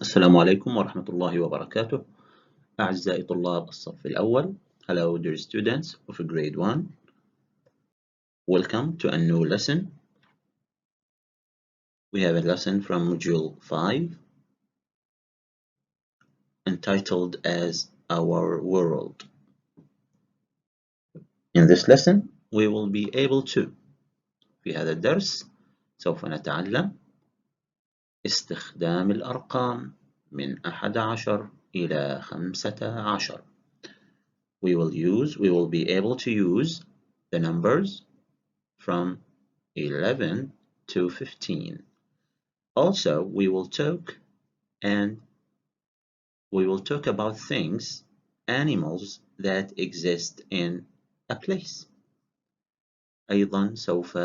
السلام عليكم ورحمة الله وبركاته. أعزائي طلاب الصف الأول. Hello dear students of grade 1. Welcome to a new lesson. We have a lesson from module 5 entitled as Our World. In this lesson we will be able to في هذا الدرس سوف نتعلم استخدام الأرقام من 11 إلى 15. We will be able to use the numbers from 11 to 15. Also, we will talk about things, animals that exist in a place. أيضا سوف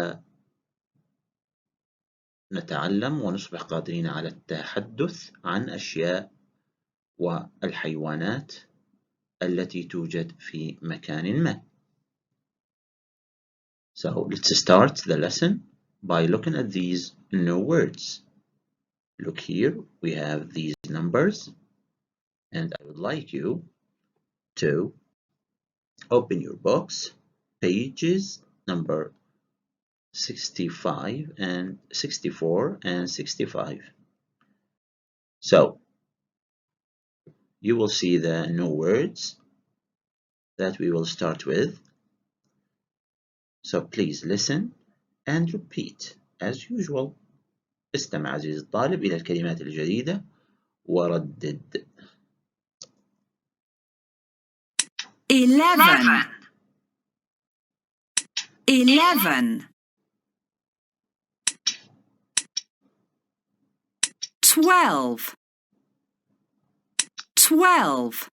نتعلم ونصبح قادرين على التحدث عن أشياء والحيوانات التي توجد في مكان ما. So let's start the lesson by looking at these new words. Look here, we have these numbers, and I would like you to open your books, pages number 65 and 64 and 65. So you will see the new words that we will start with. So please listen and repeat as usual. استمع عزيزي الطالب إلى الكلمات الجديدة وردد. 11 12 13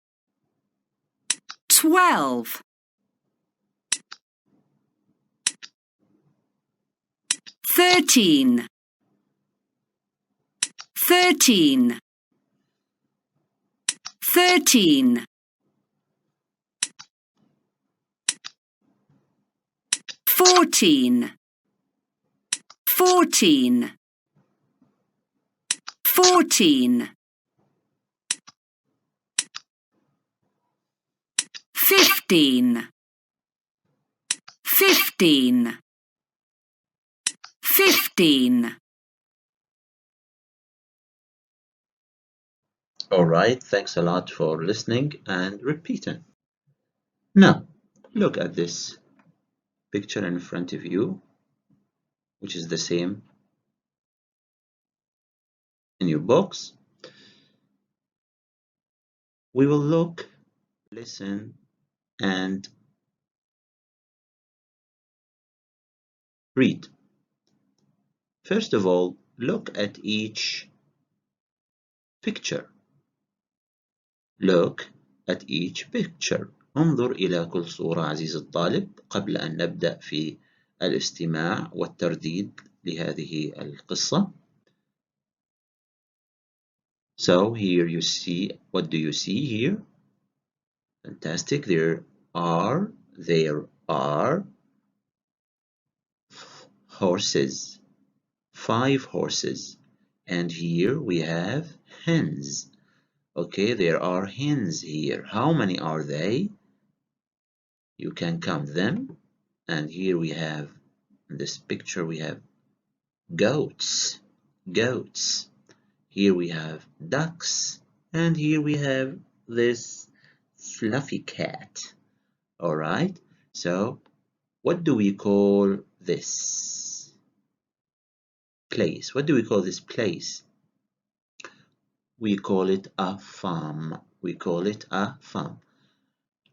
14 15 Alright, thanks a lot for listening and repeating. Now, look at this picture in front of you, which is the same in your books. We will look, listen, and read. First of all, look at each picture. Look at each picture. انظر إلى كل صورة عزيزي الطالب قبل أن نبدأ في الاستماع والترديد لهذه القصة. So here you see, what do you see here? Fantastic. There are horses, 5 horses, and here we have hens. Okay, there are hens here. How many are they? You can count them. And here we have, in this picture, we have goats. Here we have ducks. And here we have this fluffy cat. All right. So what do we call this place? What do we call this place? We call it a farm.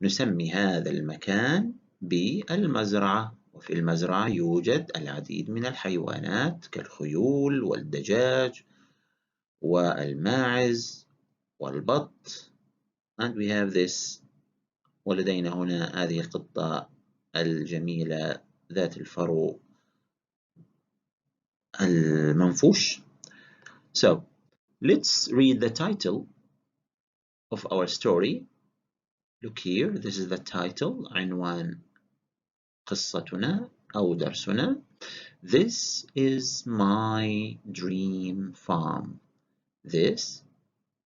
نسمي هذا المكان بالمزرعة. وفي المزرعة يوجد العديد من الحيوانات كالخيول والدجاج والماعز والبط. And we have this. ولدينا هنا هذه القطة الجميلة ذات الفرو المنفوش. So let's read the title of our story. Look here, this is the title, عنوان قصتنا أو درسنا. This is my dream farm. This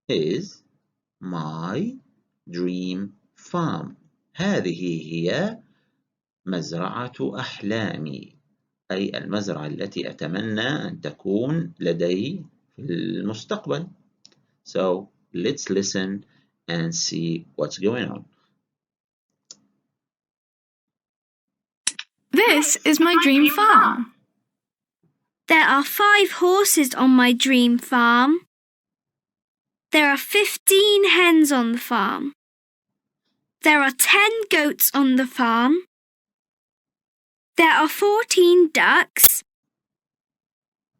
is my dream farm. هذه هي مزرعة أحلامي، أي المزرعة التي أتمنى أن تكون لدي في المستقبل. So let's listen and see what's going on. This is my dream farm. There are 5 horses on my dream farm. There are 15 hens on the farm. There are 10 goats on the farm. There are 14 ducks.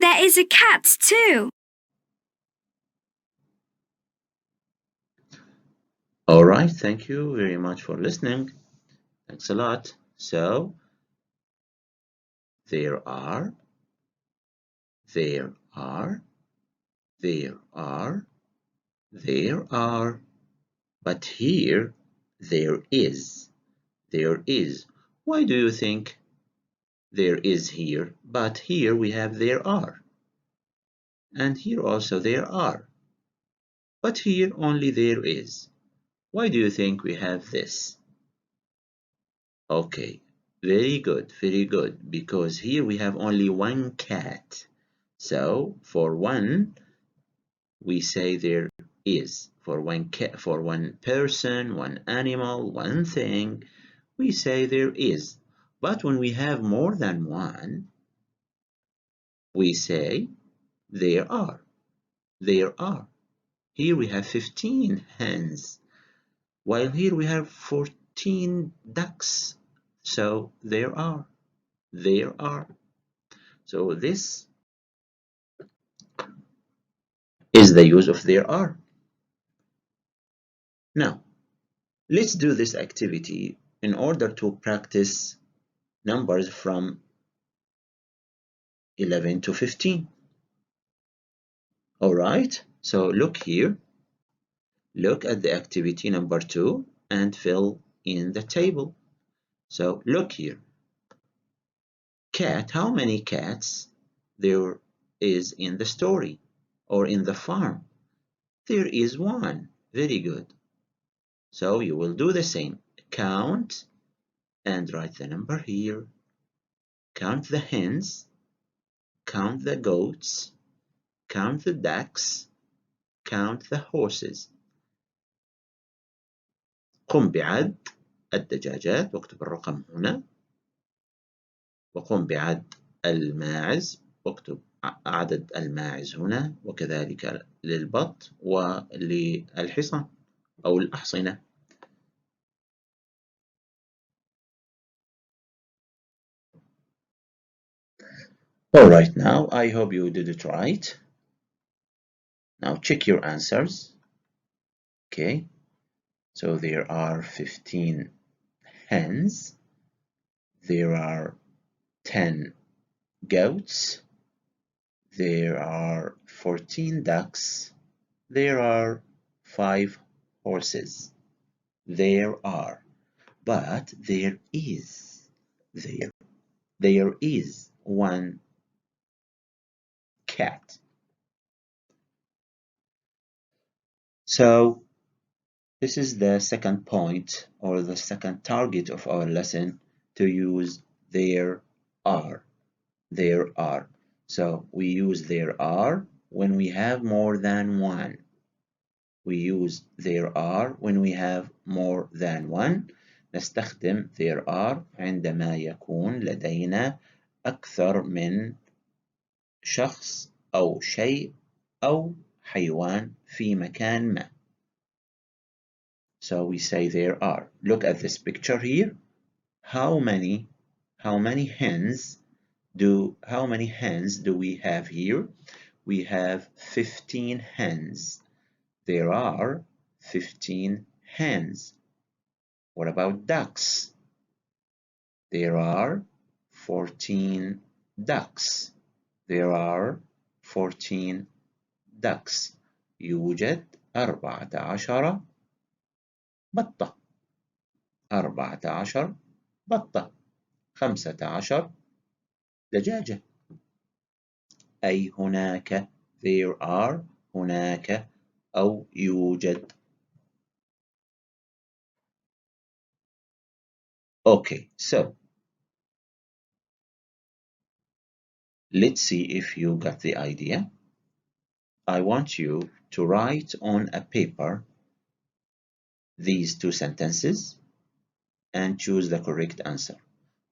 There is a cat too. All right, thank you very much for listening. Thanks a lot. So, there are, there are, there are, there are, but here there is, there is. Why do you think there is here? But here we have there are. And here also there are. But here only there is. Why do you think we have this? Okay, very good, because here we have only one cat. So for one, we say there is. For one cat, for one person, one animal, one thing, we say there is. But when we have more than one, we say there are. There are. Here we have 15 hens, while here we have 14 ducks. So there are. There are. So this is the use of there are. Now, let's do this activity in order to practice numbers from 11 to 15. All right, so look here. Look at the activity number 2 and fill in the table. So look here. Cat, how many cats there is in the story or in the farm? There is one. Very good. So you will do the same. Count and write the number here. Count the hens, count the goats, count the ducks, count the horses. قم بعد الدجاجات واكتب الرقم هنا، وقم بعد الماعز واكتب عدد الماعز هنا، وكذلك للبط وللحصان أو الأحصنة. All right, now I hope you did it right. Now check your answers. Okay, so there are 15 hens, there are 10 goats, there are 14 ducks, there are 5 horses. There are, but there is one cat. So this is the second point or the second target of our lesson, to use there are. There are. So we use there are when we have more than one. We use there are when we have more than one. نستخدم there are عندما يكون لدينا أكثر من شخص أو شيء أو حيوان في مكان ما. So we say there are. Look at this picture here. How many hens do we have here? We have 15 hens. There are 15 hens. What about ducks? There are 14 ducks. There are 14 ducks. يوجد 14 بطة. 14 بطة. 15 دجاجة. أي هناك there are هناك أو يوجد. Okay, so let's see if you got the idea. I want you to write on a paper these two sentences and choose the correct answer.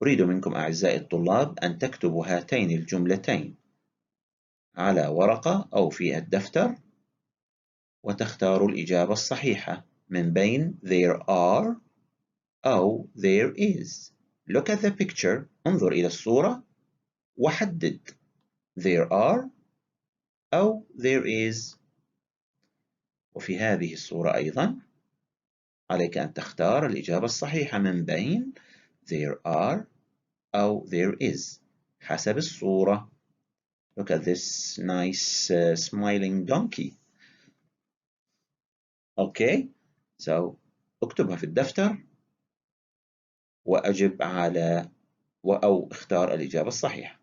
أريد منكم أعزائي الطلاب أن تكتبوا هاتين الجملتين على ورقة أو في الدفتر وتختاروا الإجابة الصحيحة من بين there are أو there is. Look at the picture. انظر إلى الصورة وحدد there are أو there is. وفي هذه الصورة أيضا عليك أن تختار الإجابة الصحيحة من بين there are أو there is حسب الصورة. Look at this nice smiling donkey. Okay, so اكتبها في الدفتر وأجب على أو اختار الإجابة الصحيحة.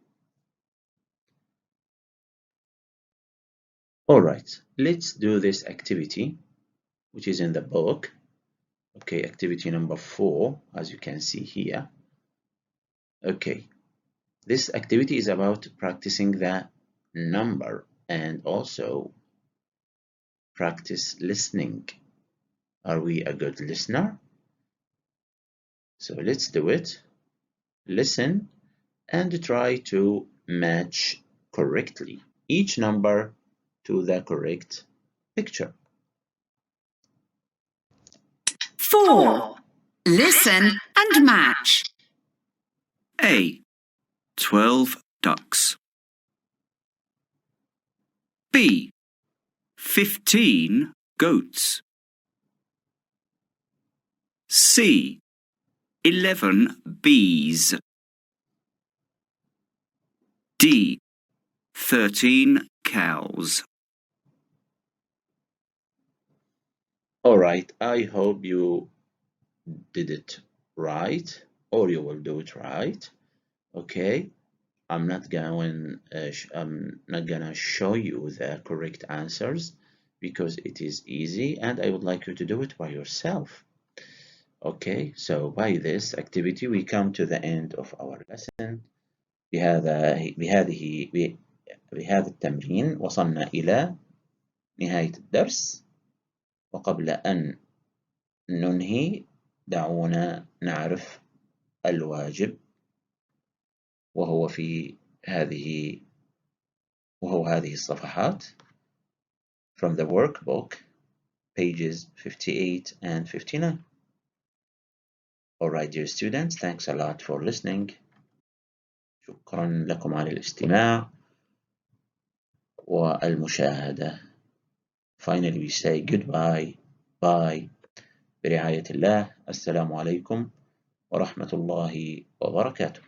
Alright, let's do this activity which is in the book. Okay, activity number 4, as you can see here. Okay, this activity is about practicing the number and also practice listening. Are we a good listener? So let's do it. Listen and try to match correctly each number to the correct picture. 4. Listen and match. A. 12 ducks. B. 15 goats. C. 11 bees. D. 13 cows. Alright, I hope you did it right, or you will do it right. Okay, I'm not gonna show you the correct answers because it is easy and I would like you to do it by yourself. Okay, so by this activity we come to the end of our lesson. بهذا التمرين وصلنا إلى نهاية الدرس، وقبل أن ننهي دعونا نعرف الواجب وهو هذه الصفحات from the workbook pages 58 and 59. Alright dear students, thanks a lot for listening. شكرا لكم على الاستماع والمشاهدة. Finally we say goodbye, bye, برعاية الله. السلام عليكم ورحمة الله وبركاته.